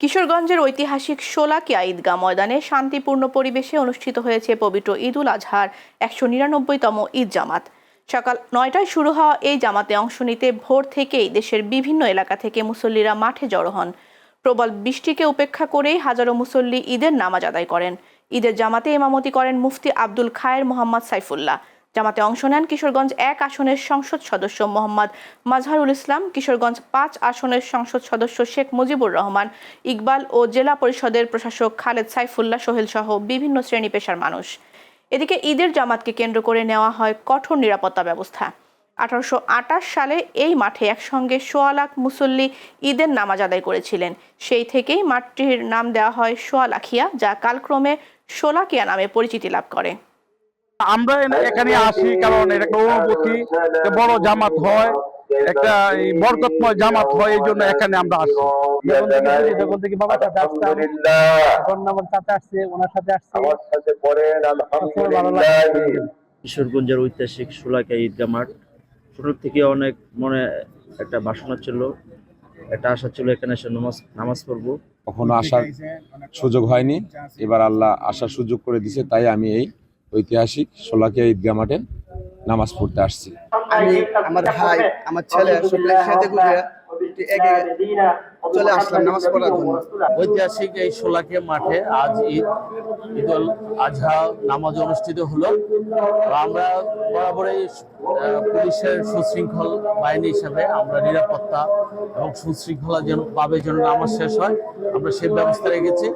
কিশোরগঞ্জের ঐতিহাসিক শোলাকিয়া ঈদগাহ ময়দানে শান্তিপূর্ণ পরিবেশে অনুষ্ঠিত হয়েছে পবিত্র ঈদুল আজহার ১৯৯তম ঈদ জামাত। সকাল ৯টায় শুরু হওয়া এই জামাতে অংশ নিতে ভোর থেকেই দেশের বিভিন্ন এলাকা থেকে মুসল্লিরা মাঠে জড়ো হন। প্রবল বৃষ্টিকে উপেক্ষা করেই হাজারো মুসল্লি ঈদের নামাজ আদায় করেন। ঈদের জামাতে ইমামতি করেন মুফতি আব্দুল খায়ের মোহাম্মদ সাইফুল্লাহ। জামাতে অংশ নেন কিশোরগঞ্জ ১ আসনের সংসদ সদস্য মোহাম্মদ মাজহারুল ইসলাম, কিশোরগঞ্জ ৫ আসনের সংসদ সদস্য শেখ মুজিবুর রহমান ইকবাল ও জেলা পরিষদের প্রশাসক খালেদ সাইফুল্লাহ সোহেল সহ বিভিন্ন শ্রেণী পেশার মানুষ। এদিকে ঈদের জামাতকে কেন্দ্র করে নেওয়া হয় কঠোর নিরাপত্তা ব্যবস্থা। ১৮২৮ সালে এই মাঠে একসঙ্গে ১.৫ লাখ মুসল্লি ঈদের নামাজ আদায় করেছিলেন। সেই থেকেই মাঠটির নাম দেওয়া হয় শোলাকিয়া, যা কালক্রমে শোলাকিয়া নামে পরিচিতি লাভ করে। আমরা এখানে আসি কারণ এটা একটা অনুভূতি, বড় জামাত হয়, একটা বরকতময় জামাত হয়, এই জন্য এখানে আমরা আসি। কিশোরগঞ্জের ঐতিহাসিক শোলাকিয়া ঈদগাহ মাঠ, ছোট থেকে অনেক মনে একটা বাসনা ছিল, একটা আশা ছিল এখানে এসে নামাজ পড়বো। কখনো আসার সুযোগ হয়নি, এবার আল্লাহ আসার সুযোগ করে দিছে, তাই আমি এই ঐতিহাসিক শোলাকিয়া ঈদগাহ মাঠে নামাজ পড়তে আসছি। আমি, আমার ভাই, আমার ছেলে সবাই সাথে ঘুরে চলে আসলাম নামাজ পড়ার জন্য। ঐতিহাসিক এই শোলাকিয়া মাঠে আজ ঈদুল আজহা নামাজ অনুষ্ঠিত হলো। আমরা বরাবরই পুলিশের সুশৃঙ্খল বাহিনী হিসাবে আমরা নিরাপত্তা এবং সুশৃঙ্খলা যেন ভাবে যেন নামাজ শেষ হয়, আমরা সেই ব্যবস্থা রেখেছি।